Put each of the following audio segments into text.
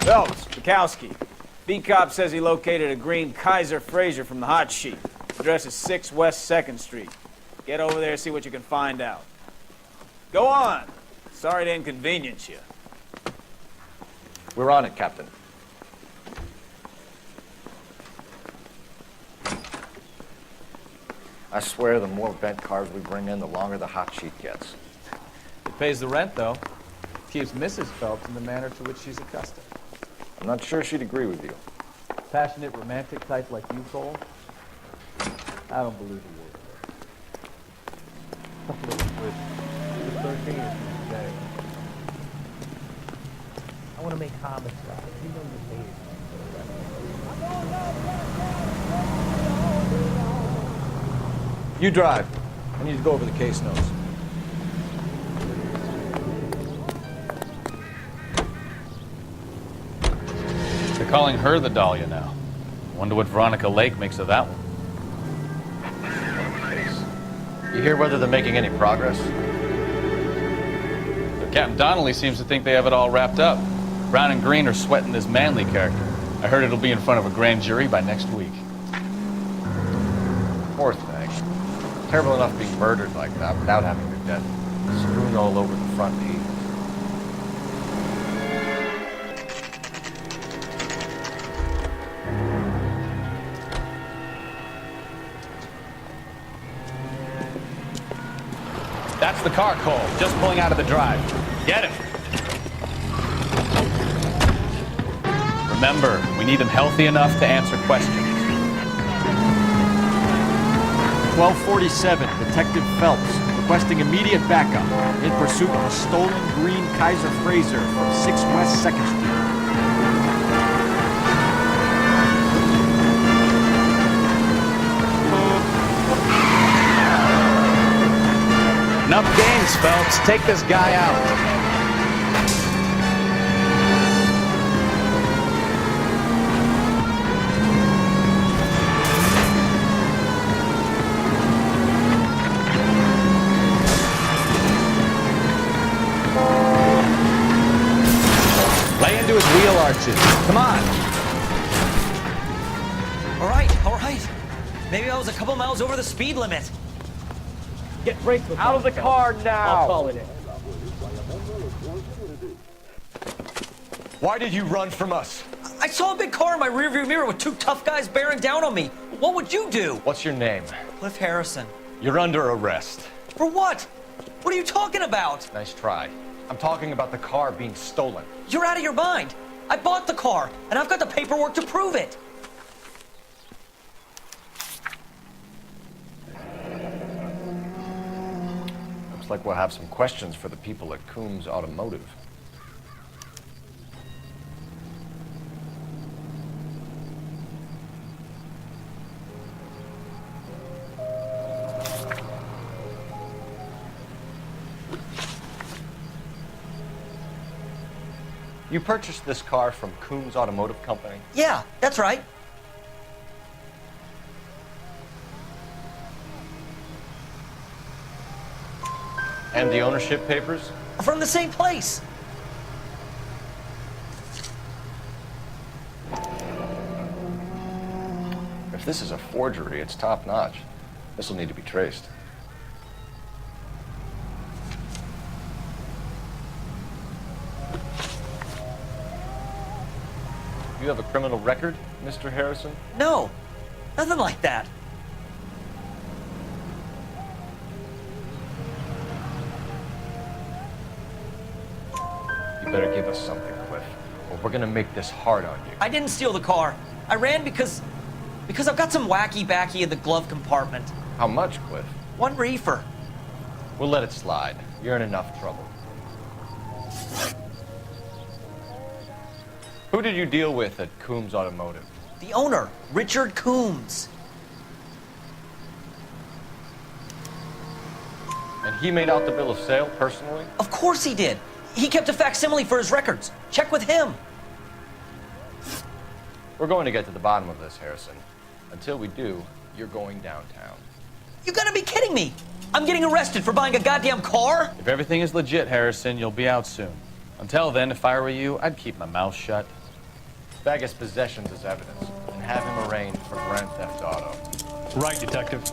Phelps, Bukowski. B-Cop says he located a green Kaiser Fraser from the hot sheet. Address is 6 West 2nd Street. Get over there, see what you can find out. Go on. Sorry to inconvenience you. We're on it, Captain. I swear the more bent cars we bring in, the longer the hot sheet gets. It pays the rent, though. Keeps Mrs. Phelps in the manner to which she's accustomed. I'm not sure she'd agree with you. Passionate, romantic type like you, Cole? I don't believe a word of it. The 13 is today. I want to make homicide. You know you hate it. You drive. I need to go over the case notes. They're calling her the Dahlia now. Wonder what Veronica Lake makes of that one. You hear whether they're making any progress? Captain Donnelly seems to think they have it all wrapped up. Brown and Green are sweating this Manley character. I heard it'll be in front of a grand jury by next week. Poor thing. Terrible enough being murdered like that without having her death strewn all over the front page. That's the car, Cole. Just pulling out of the drive. Get him. Remember, we need him healthy enough to answer questions. 1247, Detective Phelps, requesting immediate backup in pursuit of a stolen green Kaiser Fraser from 6 West 2nd Street. Enough games, Phelps. Take this guy out. Lay into his wheel arches. Come on. All right. Maybe I was a couple miles over the speed limit. Get brakes Out of the car now! I'll call it in. Why did you run from us? I saw a big car in my rearview mirror with 2 tough guys bearing down on me. What would you do? What's your name? Cliff Harrison. You're under arrest. For what? What are you talking about? Nice try. I'm talking about the car being stolen. You're out of your mind. I bought the car, and I've got the paperwork to prove it. Looks like we'll have some questions for the people at Coombs Automotive. You purchased this car from Coombs Automotive Company? Yeah, that's right. And the ownership papers? From the same place. If this is a forgery, it's top-notch. This will need to be traced. You have a criminal record, Mr. Harrison? No, nothing like that. You better give us something, Cliff, or we're gonna make this hard on you. I didn't steal the car. I ran because I've got some wacky backy in the glove compartment. How much, Cliff? 1 reefer. We'll let it slide. You're in enough trouble. Who did you deal with at Coombs Automotive? The owner, Richard Coombs. And he made out the bill of sale personally? Of course he did. He kept a facsimile for his records. Check with him. We're going to get to the bottom of this, Harrison. Until we do, you're going downtown. You gotta be kidding me. I'm getting arrested for buying a goddamn car? If everything is legit, Harrison, you'll be out soon. Until then, if I were you, I'd keep my mouth shut. bag his possessions as evidence and have him arraigned for Grand Theft Auto. Right, Detective.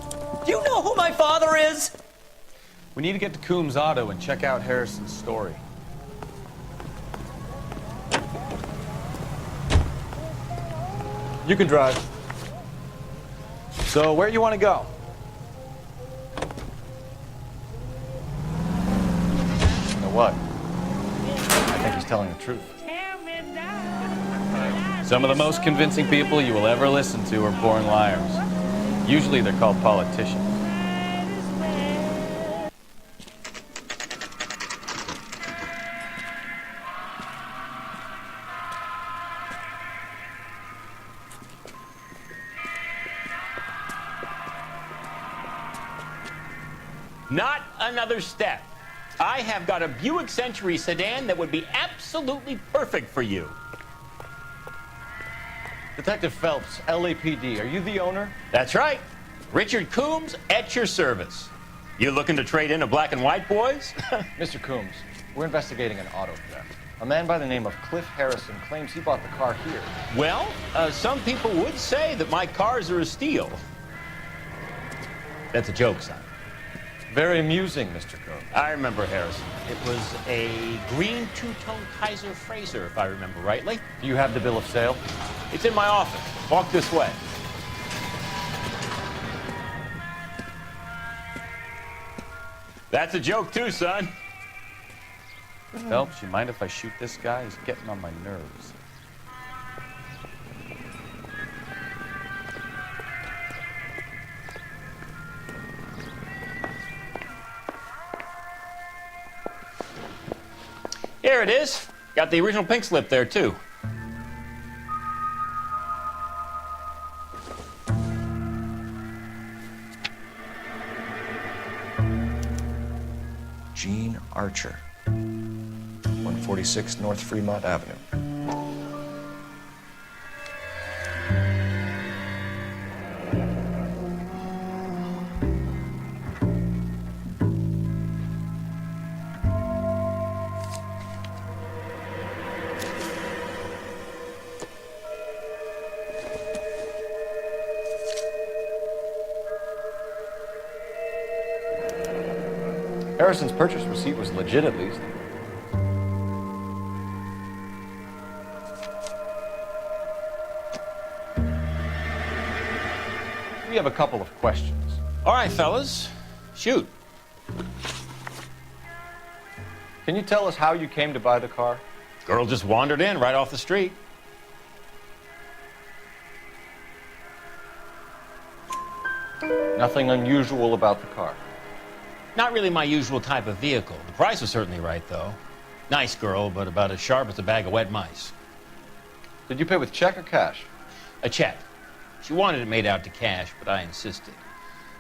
Do you know who my father is? We need to get to Coombs Auto and check out Harrison's story. You can drive. So, where do you want to go? You know what? I think he's telling the truth. Some of the most convincing people you will ever listen to are born liars. Usually they're called politicians. Not another step. I have got a Buick Century sedan that would be absolutely perfect for you. Detective Phelps, LAPD, are you the owner? That's right. Richard Coombs at your service. You looking to trade in a black and white, boys? Mr. Coombs, we're investigating an auto theft. A man by the name of Cliff Harrison claims he bought the car here. Well, some people would say that my cars are a steal. That's a joke, son. Very amusing, Mr. Coombs. I remember Harrison. It was a green two-tone Kaiser Frazer, if I remember rightly. Do you have the bill of sale? It's in my office. Walk this way. That's a joke too, son. Phelps, you mind if I shoot this guy? He's getting on my nerves. Here it is. Got the original pink slip there, too. Gene Archer, 146 North Fremont Avenue. Harrison's purchase receipt was legit, at least. We have a couple of questions. All right, fellas. Shoot. Can you tell us how you came to buy the car? Girl just wandered in right off the street. Nothing unusual about the car. Not really my usual type of vehicle. The price was certainly right, though. Nice girl, but about as sharp as a bag of wet mice. Did you pay with check or cash? A check. She wanted it made out to cash, but I insisted.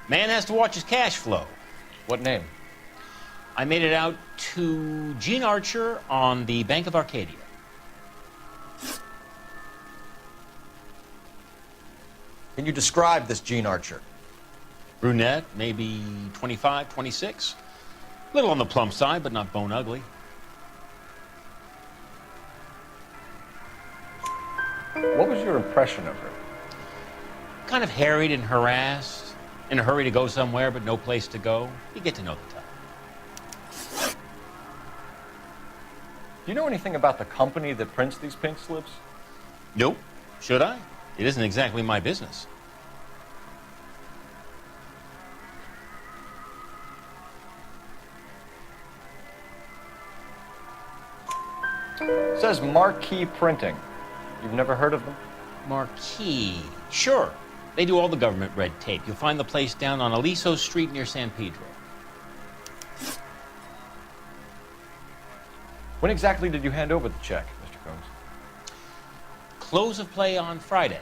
Man has to watch his cash flow. What name? I made it out to Gene Archer on the Bank of Arcadia. Can you describe this Gene Archer? Brunette, maybe 25, 26. A little on the plump side, but not bone ugly. What was your impression of her? Kind of harried and harassed. In a hurry to go somewhere, but no place to go. You get to know the type. Do you know anything about the company that prints these pink slips? Nope. Should I? It isn't exactly my business. It says Marquee Printing. You've never heard of them? Marquis. Sure. They do all the government red tape. You'll find the place down on Aliso Street near San Pedro. When exactly did you hand over the check, Mr. Combs? Close of play on Friday.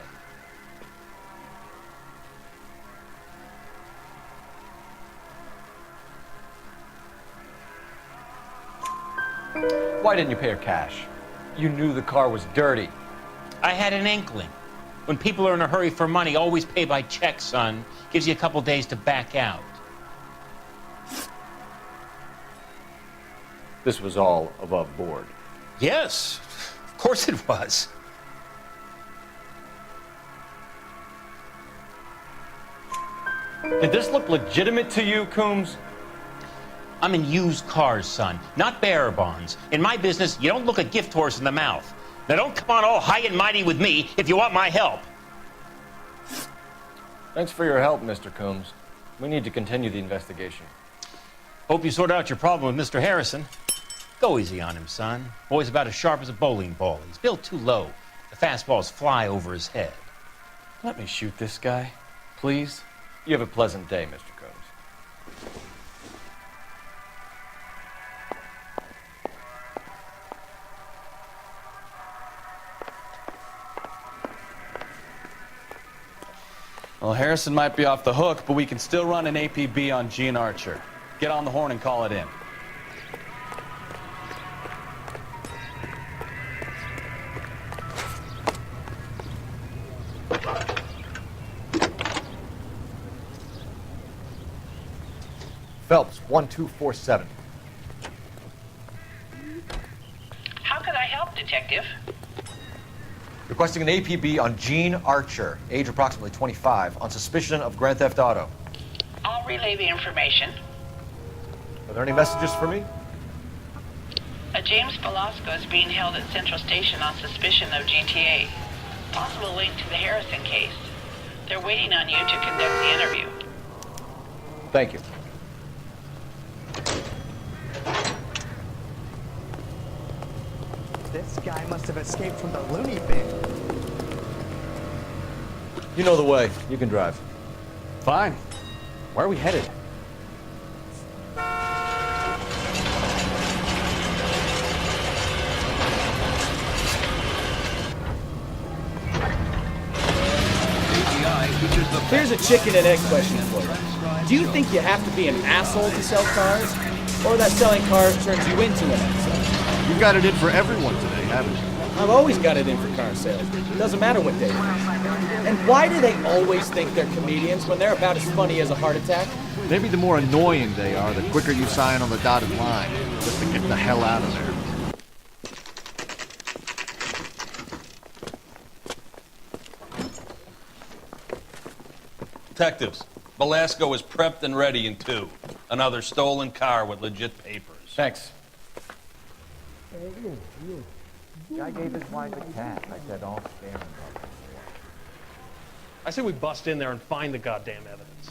Why didn't you pay her cash? You knew the car was dirty. I had an inkling. When people are in a hurry for money, always pay by check, son. Gives you a couple days to back out. This was all above board. Yes, of course it was. Did this look legitimate to you, Coombs? I'm in used cars, son, not bearer bonds. In my business, you don't look a gift horse in the mouth. Now don't come on all high and mighty with me if you want my help. Thanks for your help, Mr. Coombs. We need to continue the investigation. Hope you sort out your problem with Mr. Harrison. Go easy on him, son. Boy's about as sharp as a bowling ball. He's built too low. The fastballs fly over his head. Let me shoot this guy, please. You have a pleasant day, Mr. Coombs. Well, Harrison might be off the hook, but we can still run an APB on Gene Archer. Get on the horn and call it in. Phelps, 1247. How can I help, Detective? Requesting an APB on Gene Archer, age approximately 25, on suspicion of Grand Theft Auto. I'll relay the information. Are there any messages for me? A James Velasco is being held at Central Station on suspicion of GTA. Possible link to the Harrison case. They're waiting on you to conduct the interview. Thank you. This guy must have escaped from the loony bin. You know the way. You can drive. Fine. Where are we headed? Here's a chicken and egg question for you. Do you think you have to be an asshole to sell cars? Or that selling cars turns you into an asshole? You've got it in for everyone today, haven't you? I've always got it in for car sales. It doesn't matter what day it is. And why do they always think they're comedians when they're about as funny as a heart attack? Maybe the more annoying they are, the quicker you sign on the dotted line, just to get the hell out of there. Detectives, Velasco is prepped and ready in 2. Another stolen car with legit papers. Thanks. Guy gave his wife a cat. I said, all staring at him. I say we bust in there and find the goddamn evidence.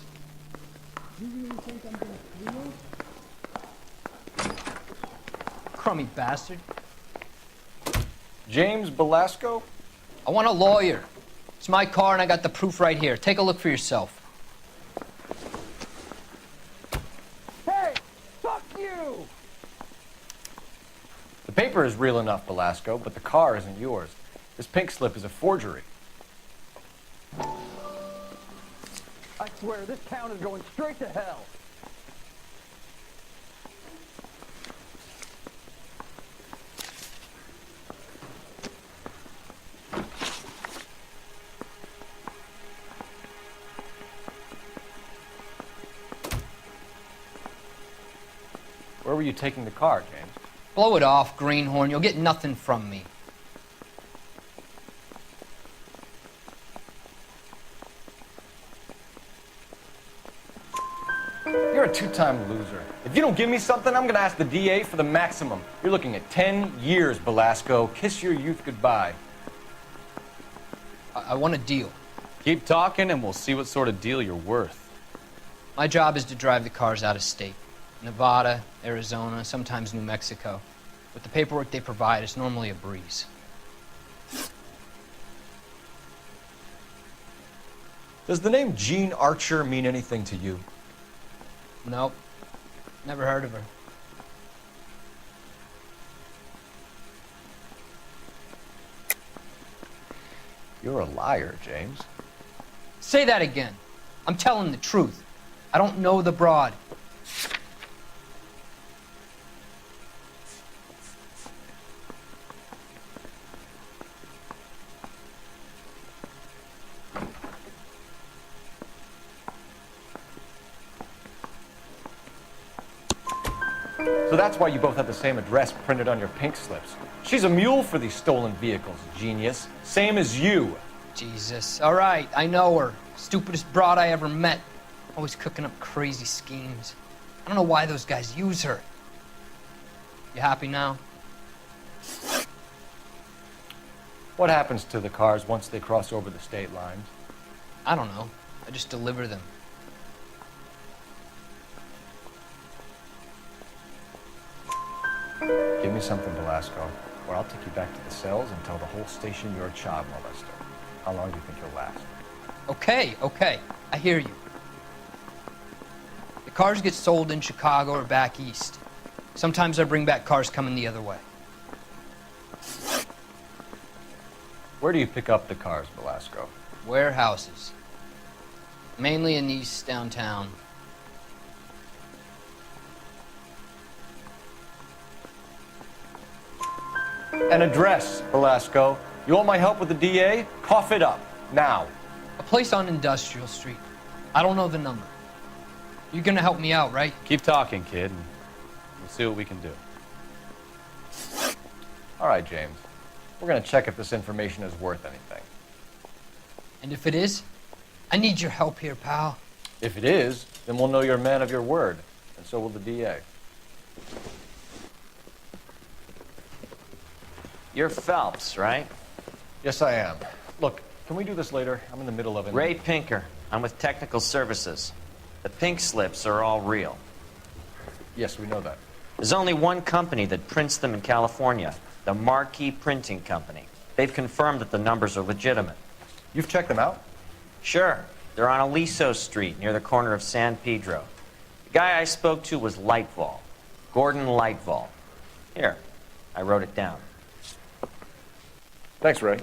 Crummy bastard. James Velasco? I want a lawyer. It's my car and I got the proof right here. Take a look for yourself. Hey, fuck you! The paper is real enough, Velasco, but the car isn't yours. This pink slip is a forgery. I swear, this town is going straight to hell. Where were you taking the car, James? Blow it off, greenhorn. You'll get nothing from me. You're a two-time loser. If you don't give me something, I'm gonna ask the DA for the maximum. You're looking at 10 years, Velasco. Kiss your youth goodbye. I want a deal. Keep talking and we'll see what sort of deal you're worth. My job is to drive the cars out of state. Nevada, Arizona, sometimes New Mexico. With the paperwork they provide, it's normally a breeze. Does the name Gene Archer mean anything to you? Nope. Never heard of her. You're a liar, James. Say that again. I'm telling the truth. I don't know the broad. So that's why you both have the same address printed on your pink slips. She's a mule for these stolen vehicles, genius. Same as you. Jesus. All right, I know her. Stupidest broad I ever met. Always cooking up crazy schemes. I don't know why those guys use her. You happy now? What happens to the cars once they cross over the state lines? I don't know. I just deliver them. Give me something, Velasco, or I'll take you back to the cells and tell the whole station you're a child molester. How long do you think you'll last? Okay. I hear you. The cars get sold in Chicago or back east. Sometimes I bring back cars coming the other way. Where do you pick up the cars, Velasco? Warehouses. Mainly in East downtown. An address, Velasco. You want my help with the DA? Cough it up, now. A place on Industrial Street. I don't know the number. You're gonna help me out, right? Keep talking, kid, and we'll see what we can do. All right, James. We're gonna check if this information is worth anything. And if it is, I need your help here, pal. If it is, then we'll know you're a man of your word, and so will the DA. You're Phelps, right? Yes, I am. Look, can we do this later? I'm in the middle of it. Ray Pinker. I'm with Technical Services. The pink slips are all real. Yes, we know that. There's only one company that prints them in California, the Marquee Printing Company. They've confirmed that the numbers are legitimate. You've checked them out? Sure. They're on Aliso Street, near the corner of San Pedro. The guy I spoke to was Lightval. Gordon Lightval. Here, I wrote it down. Thanks, Ray.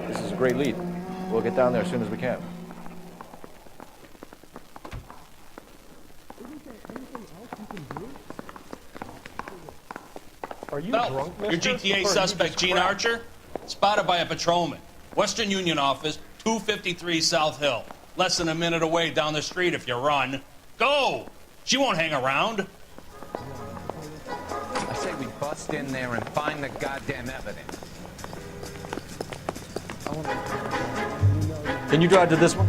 This is a great lead. We'll get down there as soon as we can. Are you drunk, mister? Your GTA suspect, Gene Archer, spotted by a patrolman. Western Union office, 253 South Hill. Less than a minute away down the street if you run. Go! She won't hang around. I say we bust in there and find the goddamn evidence. Can you drive to this one?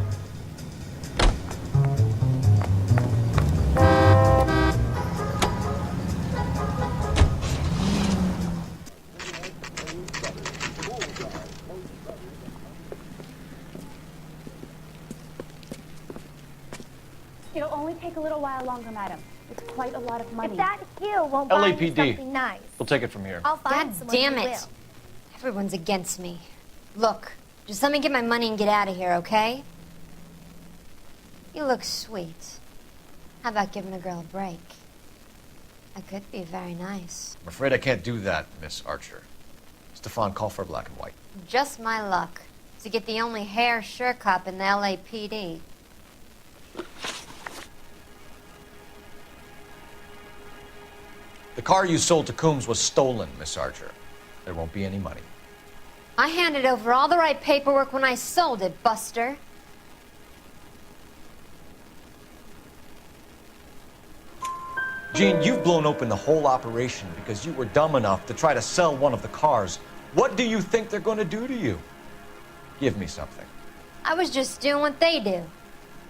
It'll only take a little while longer, madam. It's quite a lot of money. If that heel won't buy you LAPD. something nice, We'll take it from here. I'll find God someone damn who it. will. Everyone's against me. Look, just let me get my money and get out of here, okay? You look sweet. How about giving a girl a break? That could be very nice. I'm afraid I can't do that, Miss Archer. Stefan, call for black and white. Just my luck to get the only hair sure cop in the LAPD. The car you sold to Coombs was stolen, Miss Archer. There won't be any money. I handed over all the right paperwork when I sold it, Buster. Gene, you've blown open the whole operation because you were dumb enough to try to sell one of the cars. What do you think they're going to do to you? Give me something. I was just doing what they do.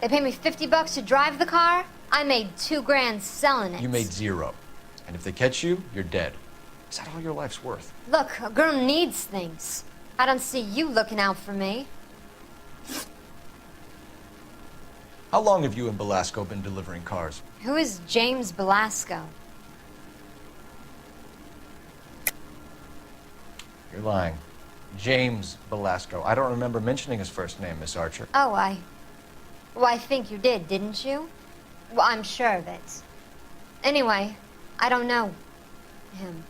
They paid me $50 to drive the car. I made $2 grand selling it. You made zero. And if they catch you, you're dead. Is that all your life's worth? Look, a girl needs things. I don't see you looking out for me. How long have you and Belasco been delivering cars? Who is James Belasco? You're lying. James Belasco. I don't remember mentioning his first name, Miss Archer. Oh, well, I think you did, didn't you? Well, I'm sure of it. Anyway, I don't know him.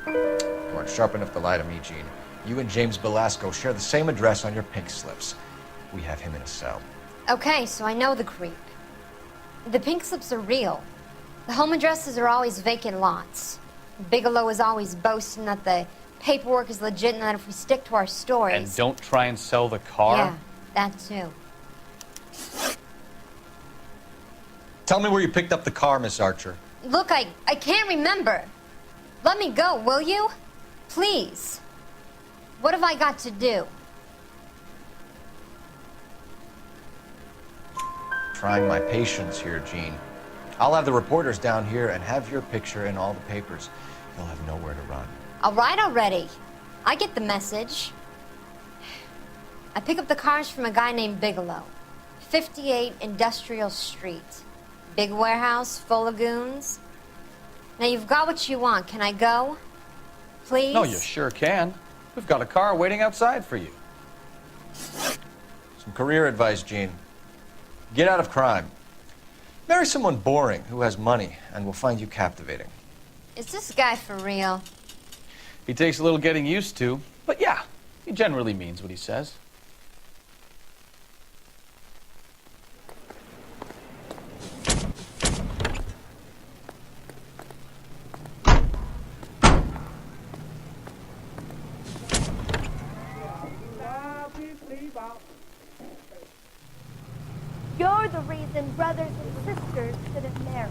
You aren't sharp enough to lie to me, Gene. You and James Belasco share the same address on your pink slips. We have him in a cell. Okay, so I know the creep. The pink slips are real. The home addresses are always vacant lots. Bigelow is always boasting that the paperwork is legit and that if we stick to our stories... And don't try and sell the car? Yeah, that too. Tell me where you picked up the car, Miss Archer. Look, I can't remember. Let me go, will you? Please. What have I got to do? Trying my patience here, Gene. I'll have the reporters down here and have your picture in all the papers. You'll have nowhere to run. All right already. I get the message. I pick up the cars from a guy named Bigelow. 58 Industrial Street. Big warehouse, full of goons. Now you've got what you want. Can I go? Please? No, you sure can. We've got a car waiting outside for you. Some career advice, Gene. Get out of crime. Marry someone boring who has money, and we'll find you captivating. Is this guy for real? He takes a little getting used to, but yeah, he generally means what he says. You're the reason brothers and sisters shouldn't marry.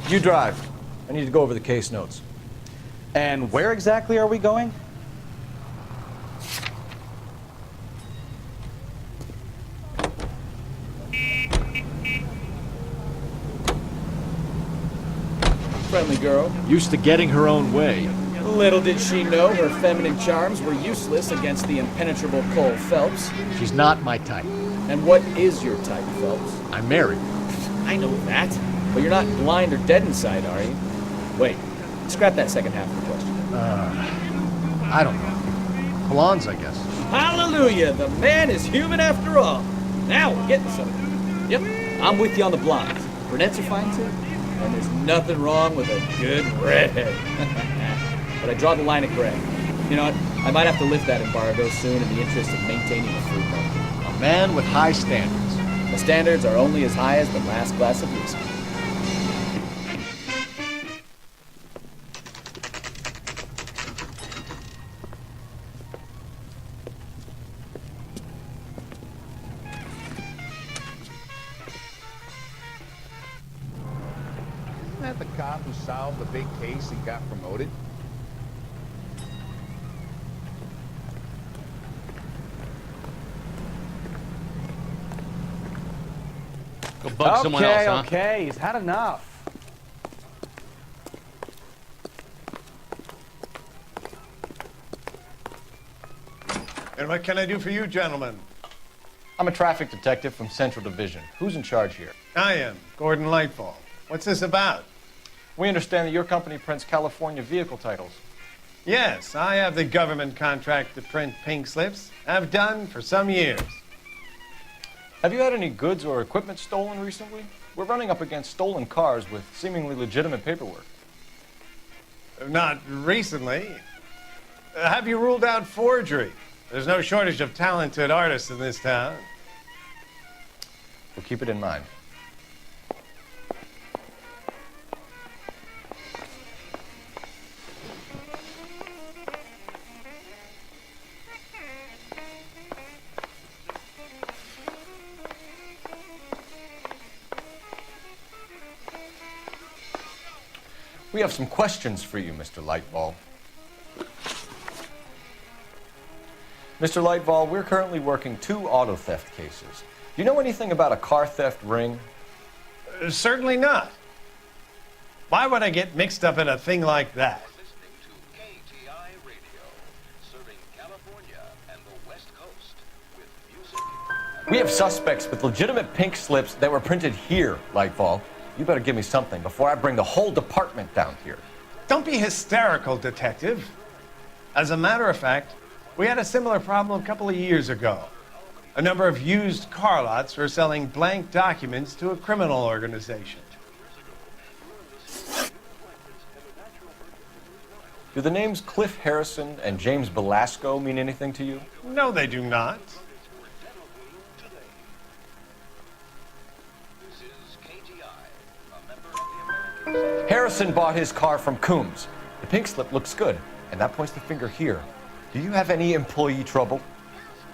You drive. I need to go over the case notes. And where exactly are we going? Friendly girl. Used to getting her own way. Little did she know her feminine charms were useless against the impenetrable Cole Phelps. She's not my type. And what is your type, Phelps? I'm married. I know that. But you're not blind or dead inside, are you? Wait, scrap that second half of the question. I don't know. Blondes, I guess. Hallelujah! The man is human after all. Now we're getting something. Yep, I'm with you on the blondes. Brunettes are fine too. And there's nothing wrong with a good redhead. But I draw the line at gray. You know what? I might have to lift that embargo soon in the interest of maintaining a free market. A man with high standards. The standards are only as high as the last glass of whiskey. Isn't that the cop who solved the big case and got promoted? Go bug someone else, huh? Okay, he's had enough. And what can I do for you, gentlemen? I'm a traffic detective from Central Division. Who's in charge here? I am, Gordon Lightfall. What's this about? We understand that your company prints California vehicle titles. Yes, I have the government contract to print pink slips. I've done for some years. Have you had any goods or equipment stolen recently? We're running up against stolen cars with seemingly legitimate paperwork. Not recently. Have you ruled out forgery? There's no shortage of talented artists in this town. We'll keep it in mind. We have some questions for you, Mr. Lightball. Mr. Lightball, we're currently working 2 auto theft cases. Do you know anything about a car theft ring? Certainly not. Why would I get mixed up in a thing like that? We have suspects with legitimate pink slips that were printed here, Lightball. You better give me something before I bring the whole department down here. Don't be hysterical, Detective. As a matter of fact, we had a similar problem a couple of years ago. A number of used car lots were selling blank documents to a criminal organization. Do the names Cliff Harrison and James Belasco mean anything to you? No, they do not. Harrison bought his car from Coombs. The pink slip looks good, and that points the finger here. Do you have any employee trouble?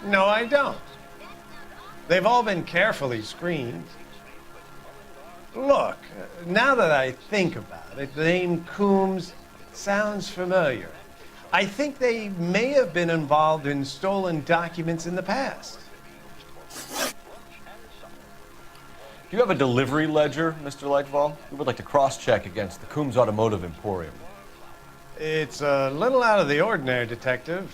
No, I don't. They've all been carefully screened. Look, now that I think about it, the name Coombs sounds familiar. I think they may have been involved in stolen documents in the past. Do you have a delivery ledger, Mr. Lightfall? We would like to cross-check against the Coombs Automotive Emporium. It's a little out of the ordinary, Detective.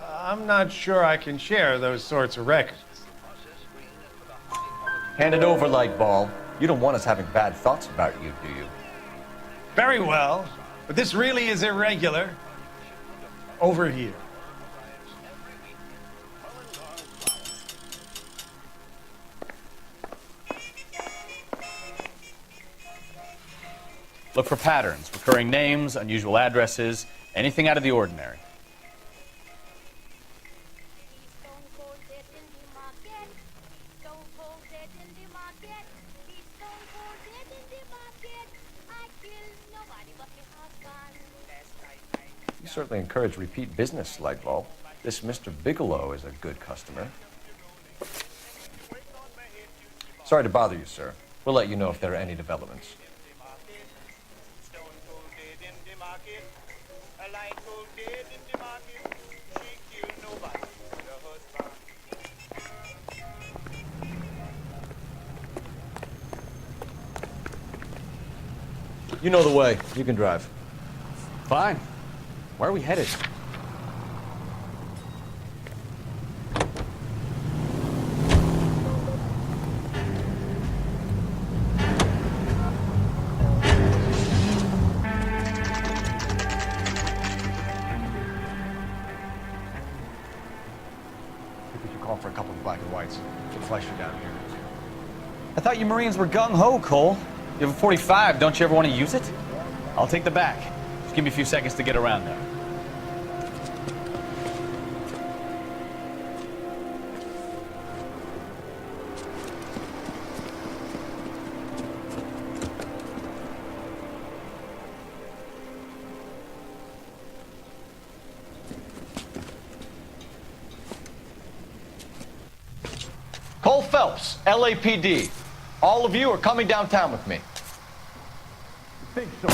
I'm not sure I can share those sorts of records. Hand it over, Lightball. You don't want us having bad thoughts about you, do you? Very well, but this really is irregular. Over here. Look for patterns, recurring names, unusual addresses, anything out of the ordinary. You certainly encourage repeat business, Lightball. This Mr. Bigelow is a good customer. Sorry to bother you, sir. We'll let you know if there are any developments. You know the way. You can drive. Fine. Where are we headed? We should call for a couple of black and whites. Get Fleischer down here. I thought you Marines were gung-ho, Cole. You have a 45, don't you ever want to use it? I'll take the back. Just give me a few seconds to get around there. Cole Phelps, LAPD. All of you are coming downtown with me. Think so.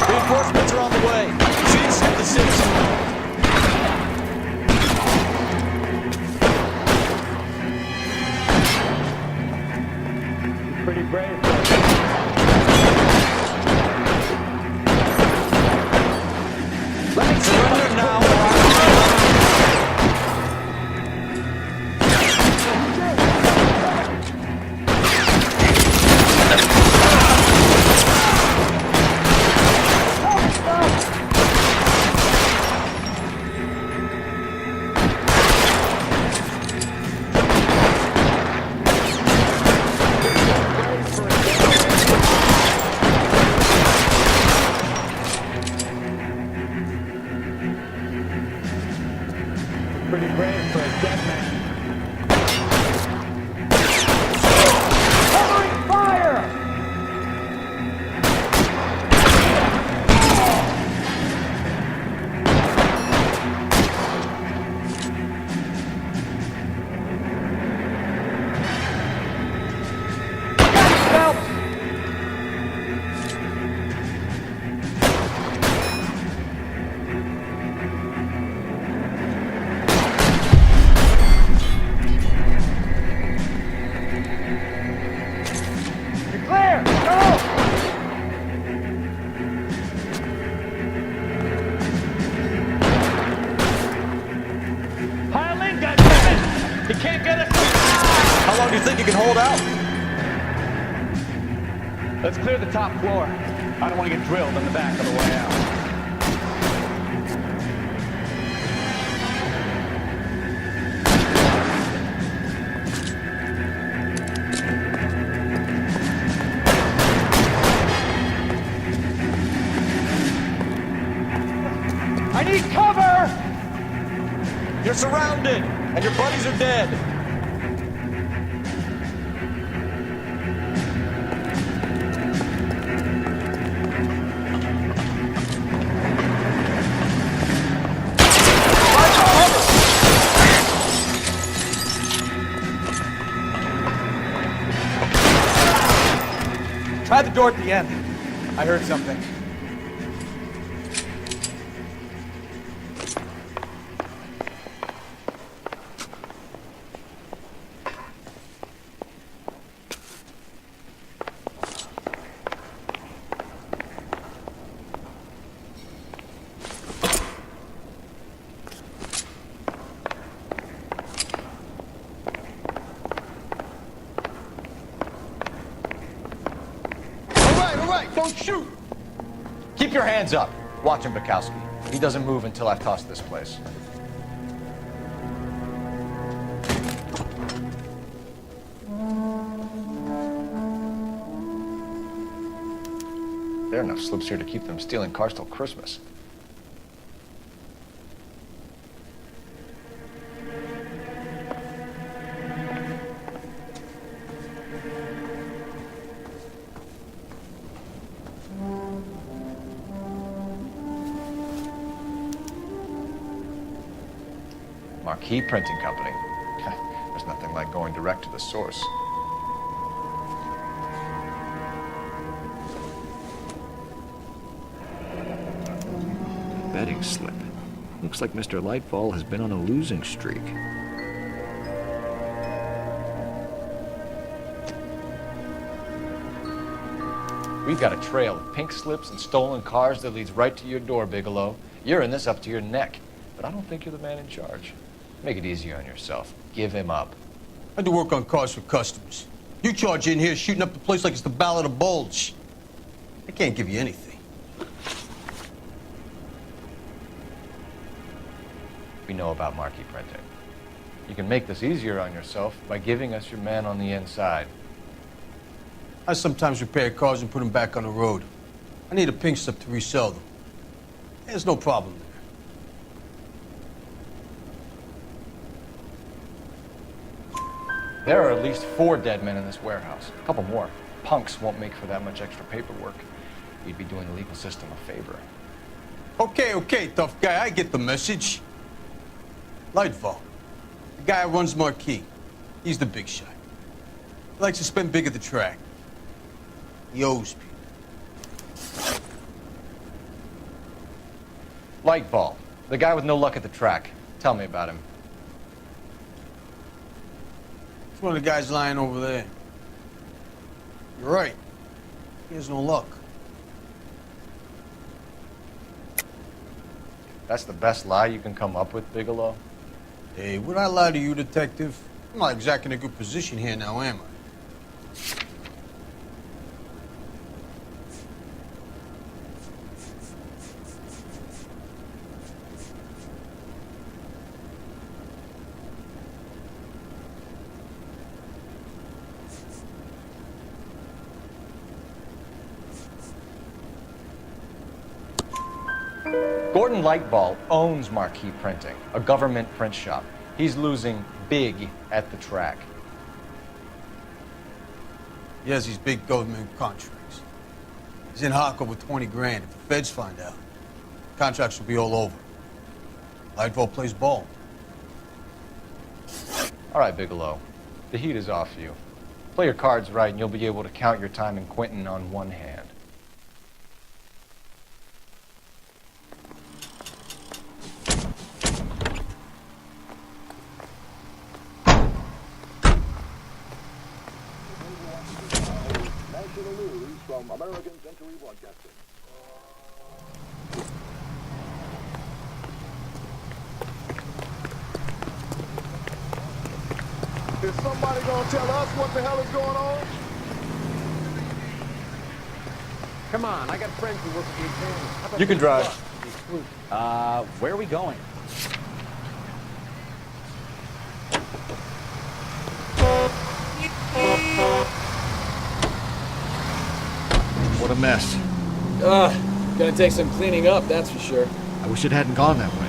Reinforcements are on the way. Chiefs hit the city. Pretty brave. Let me surrender now. Pretty brave for a dead man. Covering fire! Help! Clear! Go! Pile in, goddammit! He can't get us! How long do you think you can hold out? Let's clear the top floor. I don't want to get drilled in the back on the way out. I need cover! You're surrounded, and your buddies are dead. door at the end. I heard something. All right, don't shoot! Keep your hands up. Watch him, Bukowski. He doesn't move until I've tossed this place. There are enough slips here to keep them stealing cars till Christmas. Marquee Printing Company. There's nothing like going direct to the source. Betting slip. Looks like Mr. Lightfall has been on a losing streak. We've got a trail of pink slips and stolen cars that leads right to your door, Bigelow. You're in this up to your neck, but I don't think you're the man in charge. Make it easier on yourself. Give him up. I do work on cars for customers. You charge in here shooting up the place like it's the Ballad of Bulge. I can't give you anything. We know about marquee printing. You can make this easier on yourself by giving us your man on the inside. I sometimes repair cars and put them back on the road. I need a pink slip to resell them. There's no problem there. There are at least 4 dead men in this warehouse. A couple more. Punks won't make for that much extra paperwork. You'd be doing the legal system a favor. Okay, tough guy. I get the message. Lightfall, the guy who runs Marquee. He's the big shot. He likes to spend big at the track. He owes people. Lightball, the guy with no luck at the track. Tell me about him. It's one of the guys lying over there. You're right. He has no luck. That's the best lie you can come up with, Bigelow? Hey, would I lie to you, detective? I'm not exactly in a good position here now, am I? Gordon Lightball owns Marquee Printing, a government print shop. He's losing big at the track. He has these big government contracts. He's in hock over 20 grand. If the feds find out, contracts will be all over. Lightball plays ball. All right, Bigelow. The heat is off you. Play your cards right, and you'll be able to count your time in Quentin on one hand. From American Century Broadcasting. Is somebody gonna tell us what the hell is going on? Come on, I got friends who work at the exam. You can drive. Where are we going? What a mess. Gonna take some cleaning up, that's for sure. I wish it hadn't gone that way.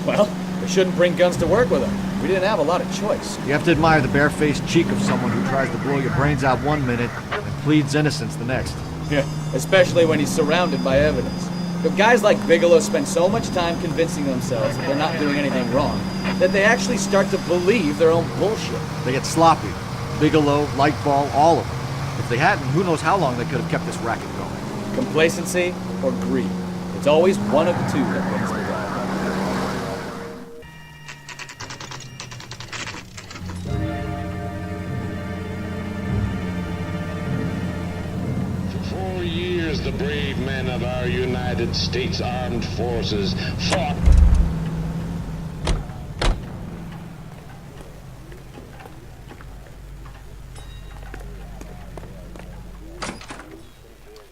Well, we shouldn't bring guns to work with them. We didn't have a lot of choice. You have to admire the barefaced cheek of someone who tries to blow your brains out one minute and pleads innocence the next. Yeah, especially when he's surrounded by evidence. But guys like Bigelow spend so much time convincing themselves that they're not doing anything wrong, that they actually start to believe their own bullshit. They get sloppy. Bigelow, Lightball, all of them. If they hadn't, who knows how long they could have kept this racket going. Complacency or greed. It's always one of the two that wins the job. For 4 years, the brave men of our United States Armed Forces fought.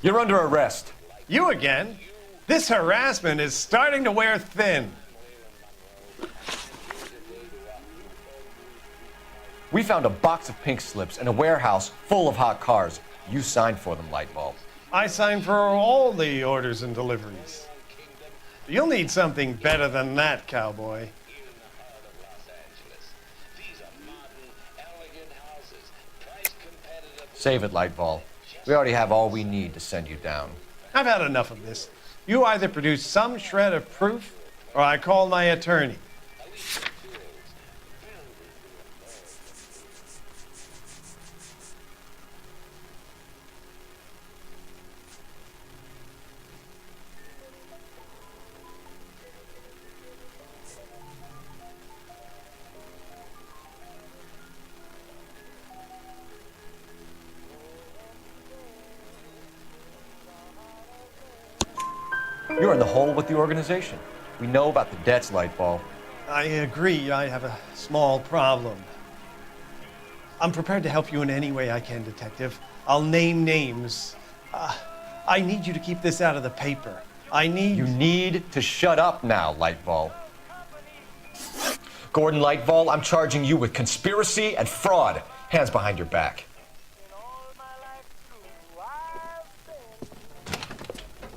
You're under arrest. You again? This harassment is starting to wear thin. We found a box of pink slips in a warehouse full of hot cars. You signed for them, Lightbulb. I signed for all the orders and deliveries. You'll need something better than that, cowboy. Save it, Lightball. We already have all we need to send you down. I've had enough of this. You either produce some shred of proof, or I call my attorney. You're in the hole with the organization. We know about the debts, Lightball. I agree. I have a small problem. I'm prepared to help you in any way I can, Detective. I'll name names. I need you to keep this out of the paper. You need to shut up now, Lightball. Gordon Lightball, I'm charging you with conspiracy and fraud. Hands behind your back.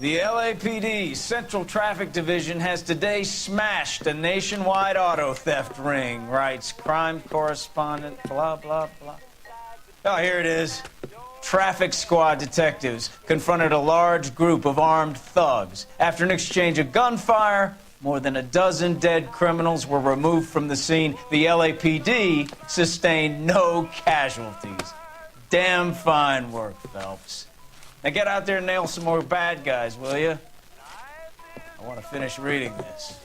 The LAPD Central Traffic Division has today smashed a nationwide auto theft ring, writes crime correspondent, blah, blah, blah. Oh, here it is. Traffic squad detectives confronted a large group of armed thugs. After an exchange of gunfire, more than a dozen dead criminals were removed from the scene. The LAPD sustained no casualties. Damn fine work, Phelps. Now get out there and nail some more bad guys, will you? I want to finish reading this.